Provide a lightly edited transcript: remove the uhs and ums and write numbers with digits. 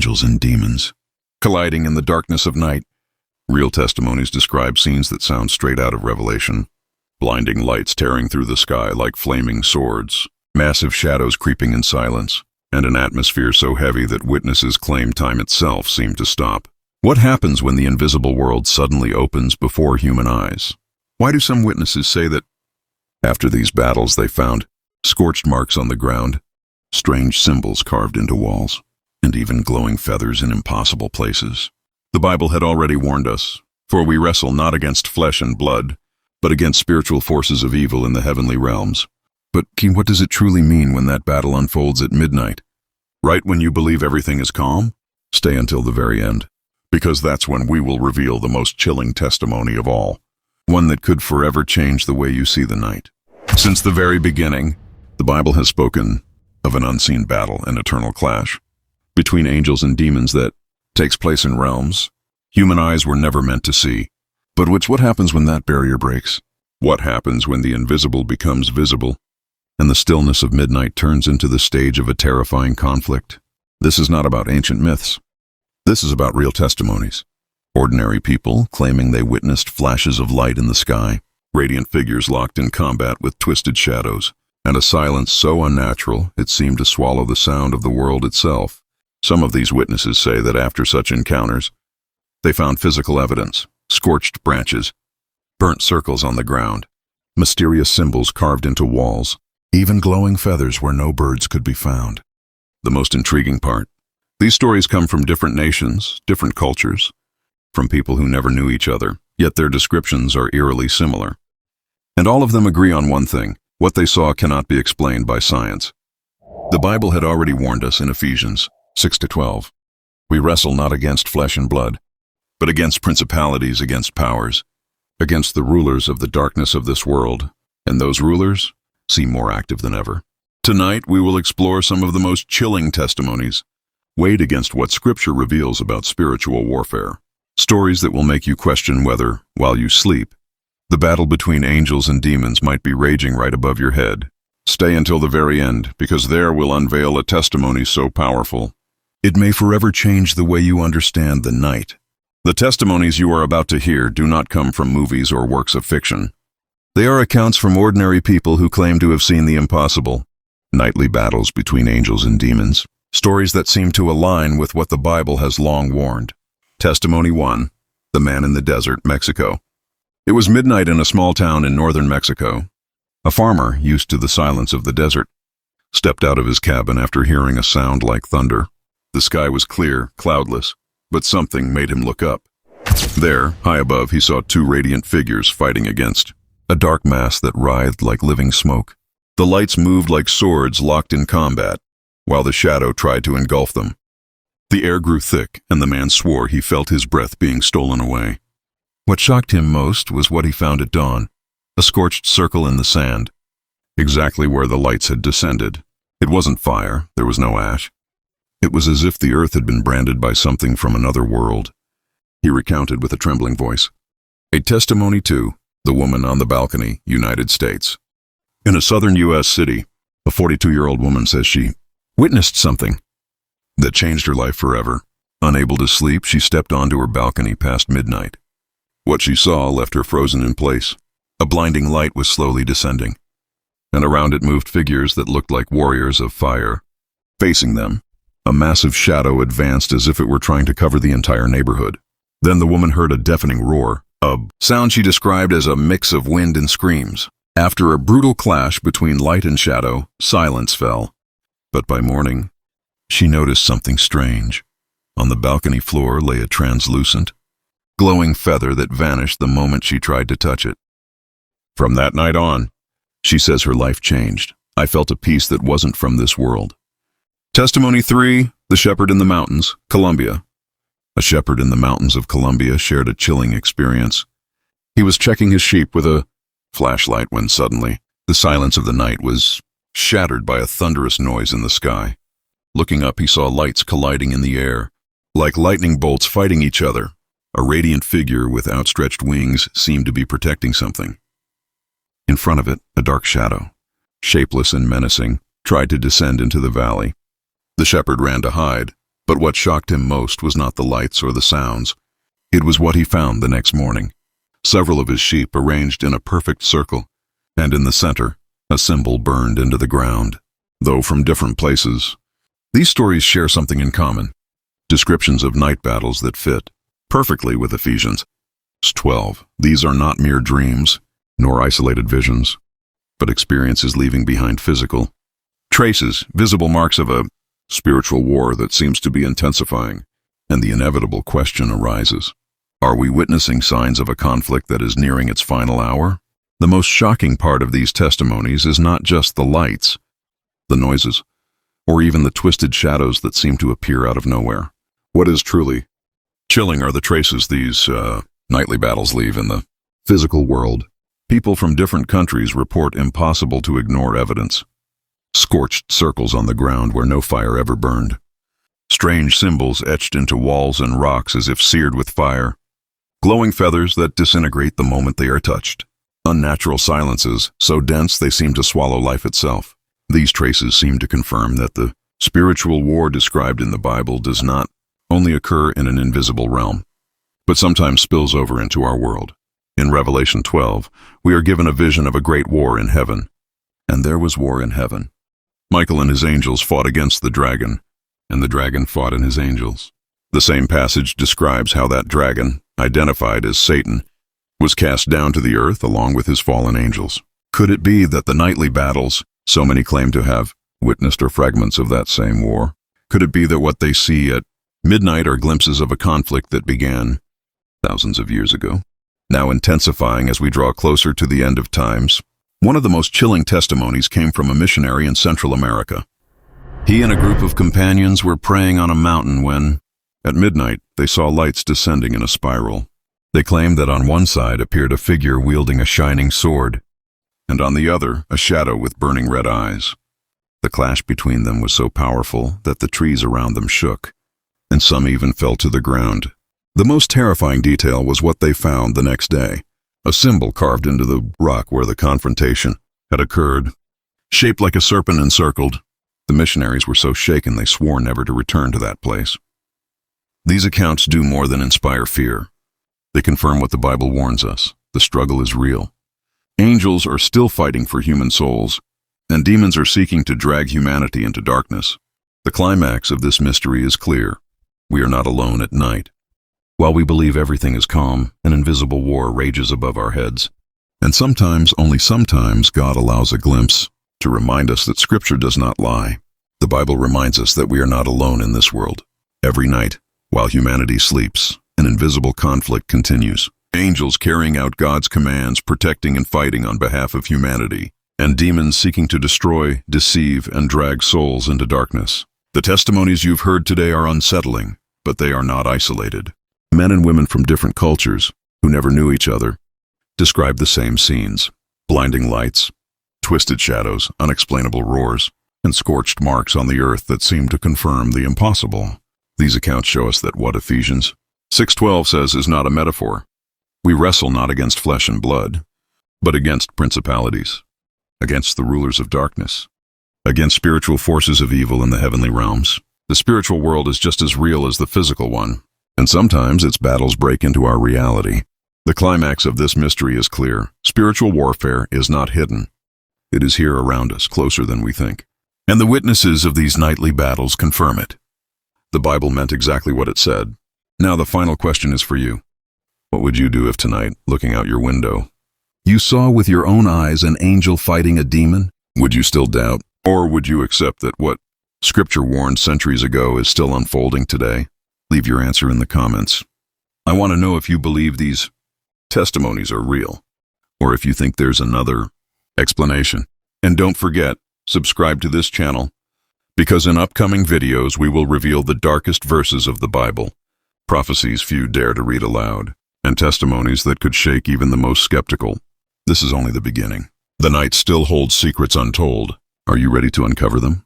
angels and demons, colliding in the darkness of night. Real testimonies describe scenes that sound straight out of Revelation. Blinding lights tearing through the sky like flaming swords, massive shadows creeping in silence, and an atmosphere so heavy that witnesses claim time itself seemed to stop. What happens when the invisible world suddenly opens before human eyes? Why do some witnesses say that after these battles they found scorched marks on the ground, strange symbols carved into walls, and even glowing feathers in impossible places? The Bible had already warned us, for we wrestle not against flesh and blood, but against spiritual forces of evil in the heavenly realms. But, what does it truly mean when that battle unfolds at midnight? Right when you believe everything is calm? Stay until the very end, because that's when we will reveal the most chilling testimony of all, one that could forever change the way you see the night. Since the very beginning, the Bible has spoken of an unseen battle and eternal clash between angels and demons that takes place in realms human eyes were never meant to see. But what happens when that barrier breaks? What happens when the invisible becomes visible, and the stillness of midnight turns into the stage of a terrifying conflict? This is not about ancient myths. This is about real testimonies. Ordinary people claiming they witnessed flashes of light in the sky, radiant figures locked in combat with twisted shadows, and a silence so unnatural it seemed to swallow the sound of the world itself. Some of these witnesses say that after such encounters, they found physical evidence, scorched branches, burnt circles on the ground, mysterious symbols carved into walls, even glowing feathers where no birds could be found. The most intriguing part: these stories come from different nations, different cultures, from people who never knew each other, yet their descriptions are eerily similar. And all of them agree on one thing: what they saw cannot be explained by science. The Bible had already warned us in Ephesians 6-12. We wrestle not against flesh and blood, but against principalities, against powers, against the rulers of the darkness of this world, and those rulers seem more active than ever. Tonight we will explore some of the most chilling testimonies, weighed against what Scripture reveals about spiritual warfare. Stories that will make you question whether, while you sleep, the battle between angels and demons might be raging right above your head. Stay until the very end, because there we'll unveil a testimony so powerful it may forever change the way you understand the night. The testimonies you are about to hear do not come from movies or works of fiction. They are accounts from ordinary people who claim to have seen the impossible, nightly battles between angels and demons, stories that seem to align with what the Bible has long warned. Testimony 1. The Man in the Desert, Mexico. It was midnight in a small town in northern Mexico. A farmer, used to the silence of the desert, stepped out of his cabin after hearing a sound like thunder. The sky was clear, cloudless, but something made him look up. There, high above, he saw two radiant figures fighting against a dark mass that writhed like living smoke. The lights moved like swords locked in combat, while the shadow tried to engulf them. The air grew thick, and the man swore he felt his breath being stolen away. What shocked him most was what he found at dawn: a scorched circle in the sand, exactly where the lights had descended. It wasn't fire, there was no ash. It was as if the earth had been branded by something from another world. He recounted with a trembling voice. A testimony 2, the woman on the balcony, United States. In a southern U.S. city, a 42-year-old woman says she witnessed something that changed her life forever. Unable to sleep, she stepped onto her balcony past midnight. What she saw left her frozen in place. A blinding light was slowly descending, and around it moved figures that looked like warriors of fire. Facing them, a massive shadow advanced as if it were trying to cover the entire neighborhood. Then the woman heard a deafening roar, a sound she described as a mix of wind and screams. After a brutal clash between light and shadow, silence fell. But by morning, she noticed something strange. On the balcony floor lay a translucent, glowing feather that vanished the moment she tried to touch it. From that night on, she says her life changed. I felt a peace that wasn't from this world. Testimony 3, the Shepherd in the Mountains, Colombia. A shepherd in the mountains of Colombia shared a chilling experience. He was checking his sheep with a flashlight when suddenly, the silence of the night was shattered by a thunderous noise in the sky. Looking up, he saw lights colliding in the air, like lightning bolts fighting each other. A radiant figure with outstretched wings seemed to be protecting something. In front of it, a dark shadow, shapeless and menacing, tried to descend into the valley. The shepherd ran to hide, But what shocked him most was not the lights or the sounds. It was what he found the next morning. Several of his sheep arranged in a perfect circle, and in the center, a symbol burned into the ground. Though from different places, these stories share something in common: descriptions of night battles that fit perfectly with Ephesians 12. These are not mere dreams, nor isolated visions, but experiences leaving behind physical traces, visible marks of a spiritual war that seems to be intensifying. And the inevitable question arises: are we witnessing signs of a conflict that is nearing its final hour? The most shocking part of these testimonies is not just the lights, the noises, or even the twisted shadows that seem to appear out of nowhere. What is truly chilling are the traces these nightly battles leave in the physical world. People from different countries report impossible to ignore evidence: scorched circles on the ground where no fire ever burned, strange symbols etched into walls and rocks as if seared with fire, glowing feathers that disintegrate the moment they are touched, unnatural silences so dense they seem to swallow life itself. These traces seem to confirm that the spiritual war described in the Bible does not only occur in an invisible realm, but sometimes spills over into our world. In Revelation 12, we are given a vision of a great war in heaven. And there was war in heaven. Michael and his angels fought against the dragon, and the dragon fought and his angels. The same passage describes how that dragon, identified as Satan, was cast down to the earth along with his fallen angels. Could it be that the nightly battles so many claim to have witnessed are fragments of that same war? Could it be that what they see at midnight are glimpses of a conflict that began thousands of years ago, now intensifying as we draw closer to the end of times? One of the most chilling testimonies came from a missionary in Central America. He and a group of companions were praying on a mountain when, at midnight, they saw lights descending in a spiral. They claimed that on one side appeared a figure wielding a shining sword, and on the other, a shadow with burning red eyes. The clash between them was so powerful that the trees around them shook, and some even fell to the ground. The most terrifying detail was what they found the next day: a symbol carved into the rock where the confrontation had occurred, shaped like a serpent encircled. The missionaries were so shaken they swore never to return to that place. These accounts do more than inspire fear. They confirm what the Bible warns us: the struggle is real. Angels are still fighting for human souls, and demons are seeking to drag humanity into darkness. The climax of this mystery is clear: we are not alone at night. While we believe everything is calm, an invisible war rages above our heads. And sometimes, only sometimes, God allows a glimpse to remind us that Scripture does not lie. The Bible reminds us that we are not alone in this world. Every night, while humanity sleeps, an invisible conflict continues. Angels carrying out God's commands, protecting and fighting on behalf of humanity, and demons seeking to destroy, deceive, and drag souls into darkness. The testimonies you've heard today are unsettling, but they are not isolated. Men and women from different cultures, who never knew each other, describe the same scenes: blinding lights, twisted shadows, unexplainable roars, and scorched marks on the earth that seem to confirm the impossible. These accounts show us that what Ephesians 6:12 says is not a metaphor. We wrestle not against flesh and blood, but against principalities, against the rulers of darkness, against spiritual forces of evil in the heavenly realms. The spiritual world is just as real as the physical one, and sometimes its battles break into our reality. The climax of this mystery is clear: spiritual warfare is not hidden. It is here around us, closer than we think. And the witnesses of these nightly battles confirm it. The Bible meant exactly what it said. Now the final question is for you. What would you do if tonight, looking out your window, you saw with your own eyes an angel fighting a demon? Would you still doubt? Or would you accept that what Scripture warned centuries ago is still unfolding today? Leave your answer in the comments. I want to know if you believe these testimonies are real, or if you think there's another explanation. And don't forget, subscribe to this channel, because in upcoming videos we will reveal the darkest verses of the Bible, prophecies few dare to read aloud, and testimonies that could shake even the most skeptical. This is only the beginning. The night still holds secrets untold. Are you ready to uncover them?